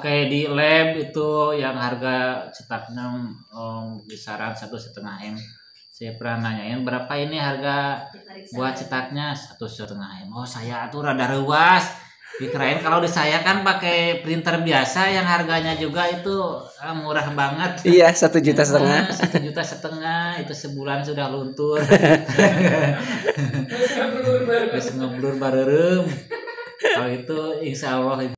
pakai di lab itu yang harga cetaknya kisaran 1,5 M. Saya pernah nanyain berapa ini harga buat cetaknya 1,5 M. Oh saya tuh rada ruas. Dikirain kalau di saya kan pakai printer biasa yang harganya juga itu murah banget. Iya, 1,5 juta. 1,5 juta itu sebulan sudah luntur. Terus ngeblur bareng. Kalau itu insya Allah.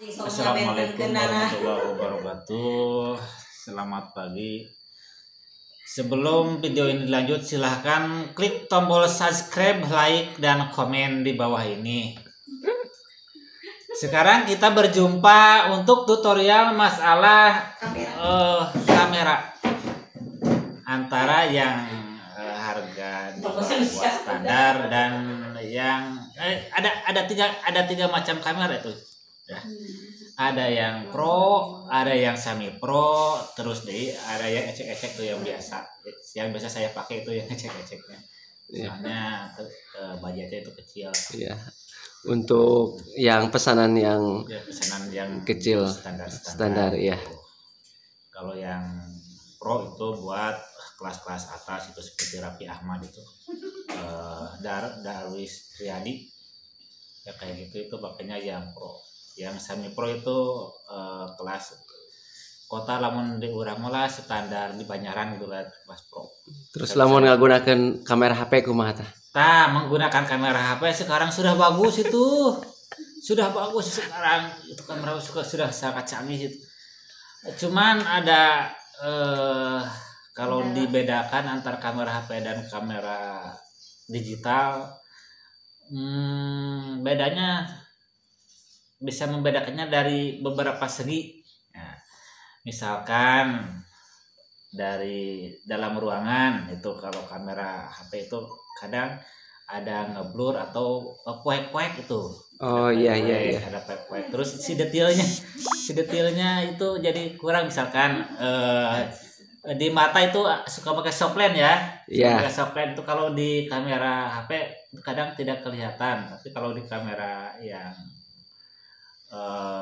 Assalamualaikum warahmatullahi wabarakatuh. Selamat pagi. Sebelum video ini dilanjut, silahkan klik tombol subscribe, like, dan komen di bawah ini. Sekarang kita berjumpa untuk tutorial masalah kamera antara yang harga di bawah standar dan yang ada tiga macam kamera itu. Ya. Ada yang pro, ada yang semi pro, terus ada yang ecek-ecek tuh yang biasa. Yang biasa saya pakai itu yang ecek-eceknya. Soalnya budgetnya itu kecil. Iya. Untuk yang pesanan yang kecil standar ya. Kalau yang pro itu buat kelas-kelas atas itu seperti Raffi Ahmad itu. Darwis Triadi. Ya kayak gitu itu pakainya yang pro. Yang semi pro itu kelas kota lamun di urang lah standar di Banyaran gitu lah kelas pro. Terus lamun nggunakeun kamera HP kumaha tah? Menggunakan kamera HP sekarang sudah bagus itu. Sudah bagus sekarang itu kamera sudah sangat canggih itu. Cuman ada kalau dibedakan antara kamera HP dan kamera digital bedanya bisa membedakannya dari beberapa segi. Nah, misalkan dari dalam ruangan itu kalau kamera HP itu kadang ada ngeblur atau kuek-kuek itu. Oh iya. Ada kuek-kuek. Terus si detailnya itu jadi kurang, misalkan di mata itu suka pakai softline ya. Yeah. Pakai softline itu kalau di kamera HP kadang tidak kelihatan, tapi kalau di kamera yang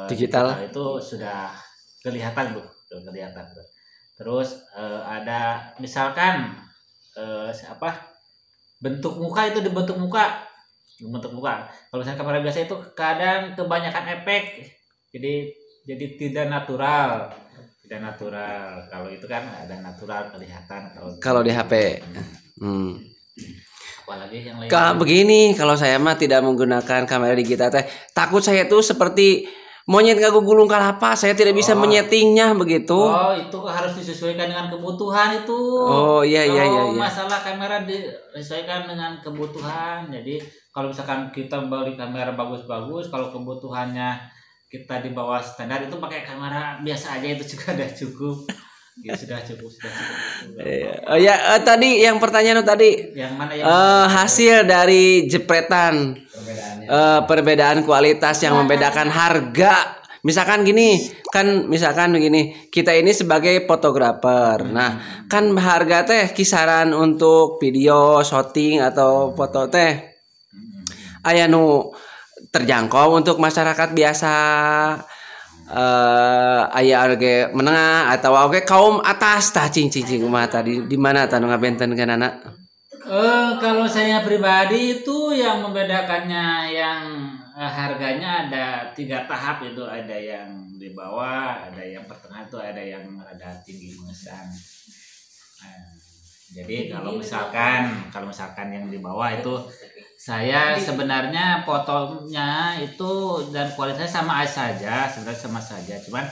digital itu sudah kelihatan tuh, Terus ada misalkan bentuk muka itu di bentuk muka. Kalau misalnya kamera biasa itu kadang kebanyakan efek, jadi tidak natural. Kalau itu kan ada natural kelihatan kalau di HP. Apalagi yang lain. Begini, kalau saya mah tidak menggunakan kamera digital teh. Takut saya tuh seperti monyet ngagugulung kalapa, saya tidak bisa menyetingnya begitu. Oh, itu harus disesuaikan dengan kebutuhan itu. Oh iya. Masalah kamera disesuaikan dengan kebutuhan. Jadi kalau misalkan kita beli kamera bagus-bagus, kalau kebutuhannya kita di bawah standar itu pakai kamera biasa aja itu juga udah cukup. Ya sudah cukup. Oh ya, tadi yang pertanyaan tadi yang mana hasil dari jepretan perbedaan kualitas yang membedakan harga. Misalkan begini, kita ini sebagai fotografer. Nah, kan harga teh kisaran untuk video shooting atau foto teh aya nu terjangkau untuk masyarakat biasa. Aya oge menengah atau oge kaum atas tah cing kumaha tadi di mana tah nu ngabentenkeunana? Kalau saya pribadi itu yang membedakannya yang harganya ada 3 tahap itu, ada yang di bawah, ada yang pertengahan itu, ada yang rada tinggi mengesan. Jadi kalau misalkan yang di bawah itu saya sebenarnya fotonya itu dan kualitasnya sama saja, cuman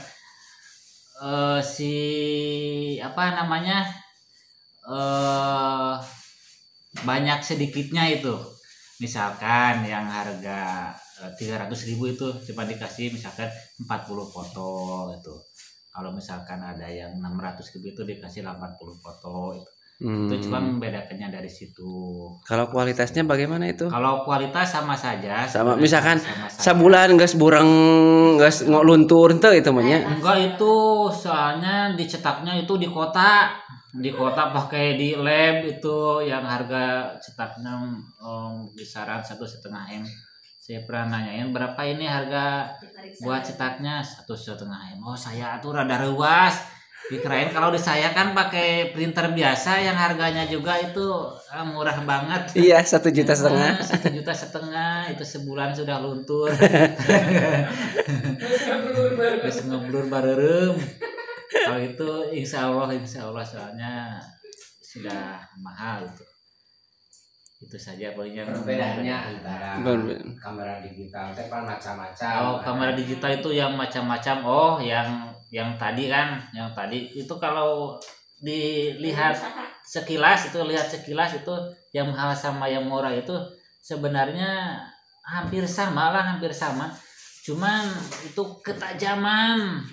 banyak sedikitnya itu. Misalkan yang harga 300.000 itu cuma dikasih misalkan 40 foto itu. Kalau misalkan ada yang 600.000 itu dikasih 80 foto itu. Itu cuma membedakannya dari situ. Kalau kualitasnya bagaimana itu? Kalau kualitas sama saja. Sama misalkan sebulan geus bureng geus luntur teu itu mah nya. Enggak, itu soalnya dicetaknya itu di kota. di kota pakai di lab itu yang harga cetaknya kisaran 1,5 M. Saya pernah nanyain berapa ini harga buat cetaknya 1,5 M. Oh saya tuh rada ruas. Dikirain kalau di saya kan pakai printer biasa yang harganya juga itu murah banget. Iya 1,5 juta. 1,5 juta itu sebulan sudah luntur. Terus ngeblur barerem. Kalau itu insya Allah soalnya sudah mahal itu saja poinnya. Bedanya antara kamera digital itu kan macam-macam. Oh kamera digital itu yang macam-macam. Oh yang tadi itu kalau dilihat sekilas itu yang mahal sama yang murah itu sebenarnya hampir sama. Cuman itu ketajaman.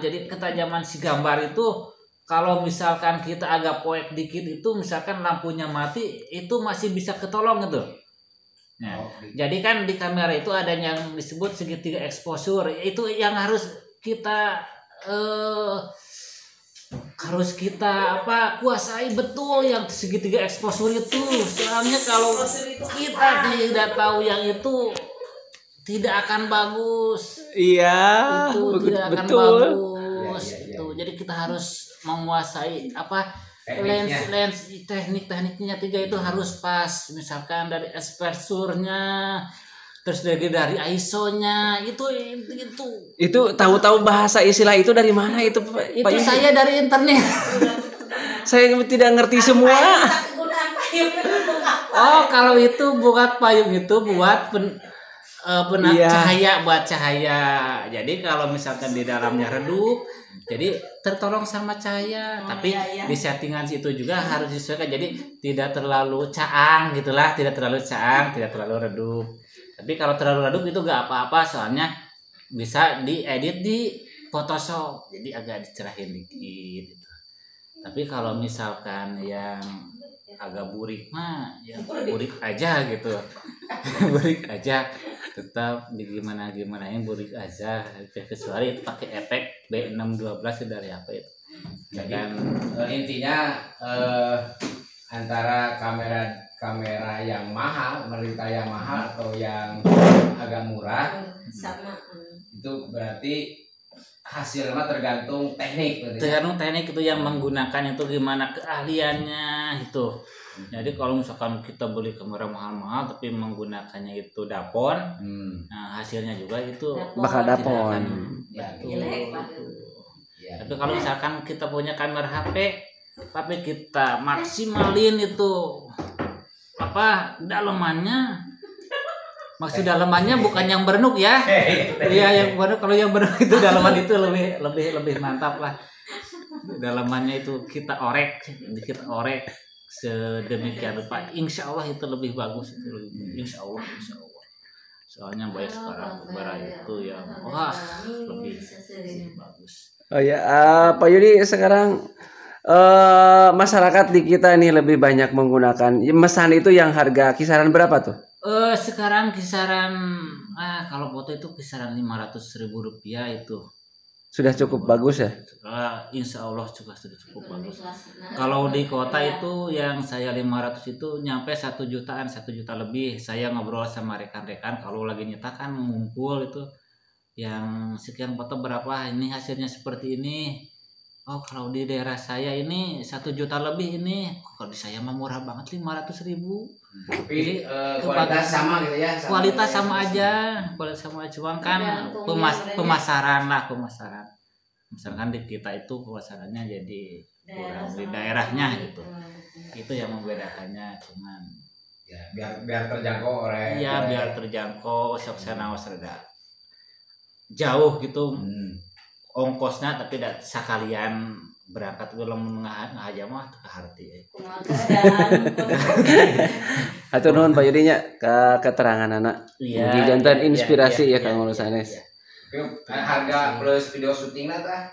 Jadi ketajaman si gambar itu kalau misalkan kita agak poek dikit itu misalkan lampunya mati itu masih bisa ketolong gitu. Nah, jadi kan di kamera itu ada yang disebut segitiga exposure. Itu yang harus kita kuasai betul yang segitiga exposure itu. Soalnya kalau kita tidak tahu yang itu tidak akan bagus. Iya, itu tidak akan betul. bagus. Itu. Jadi kita harus menguasai lens tekniknya 3 itu harus pas. Misalkan dari exposure-nya, terus dari ISO-nya itu tahu-tahu bahasa istilah itu dari mana itu Pak? Itu saya dari internet. Saya tidak ngerti semua. Oh, kalau itu buat payung itu buat cahaya, buat cahaya. Jadi kalau misalkan di dalamnya redup, jadi tertolong sama cahaya. Tapi di settingan situ juga harus disesuaikan. Jadi tidak terlalu caang gitulah, tidak terlalu redup. Tapi kalau terlalu redup itu gak apa-apa, soalnya bisa diedit di Photoshop. Jadi agak dicerahin dikit gitu. Tapi kalau misalkan yang agak burik mah ya burik aja gitu. Burik aja, tetap gimanain burik aja, kecuali itu pakai efek B612 dari apa itu. Jadi intinya antara kamera yang mahal, merica yang mahal atau yang agak murah sama itu berarti hasilnya tergantung teknik. Tergantung teknik itu yang menggunakan itu gimana keahliannya itu. Jadi kalau misalkan kita beli kamera mahal-mahal tapi menggunakannya itu dapon, nah hasilnya juga itu bakal dapon. Tapi kalau misalkan kita punya kamera HP tapi kita maksimalin itu dalemannya. Maksud dalemannya bukan yang berenuk ya. Iya yang berenuk, kalau yang berenuk itu daleman itu lebih mantap lah. Dalemannya itu kita orek sedemikian rupa. Insya Allah itu lebih bagus itu. Insya Allah. Soalnya banyak sekarang kamera itu yang lebih bagus. Oh ya, Pak Yudi sekarang masyarakat di kita ini lebih banyak menggunakan mesan itu yang harga kisaran berapa tuh? Sekarang kisaran kalau foto itu kisaran 500.000 rupiah itu sudah cukup bagus ya? Insya Allah juga sudah cukup bagus. Kalau di kota itu yang saya 500 itu nyampe 1 jutaan, 1 juta lebih. Saya ngobrol sama rekan-rekan kalau lagi nyetak kan ngumpul itu yang sekian foto berapa, ini hasilnya seperti ini. Oh kalau di daerah saya ini 1 juta lebih ini. Kalau di saya mah murah banget 500.000. Jadi kualitas sama gitu ya? Kualitas sama aja, cuman kan pemasaran. Misalkan di kita itu pemasarannya jadi kurang di daerahnya gitu. Itu yang membedakannya, cuman ya biar terjangkau oleh. Iya biar terjangkau, sok-sana rada jauh gitu. Ongkosnya tapi tidak sekalian berangkat belum ngaja mah ke harti. Atur nuhun Pak Yudinya keterangan anak. Jantan inspirasi ya Kang Ulusanes. Harga plus video syutingnya tah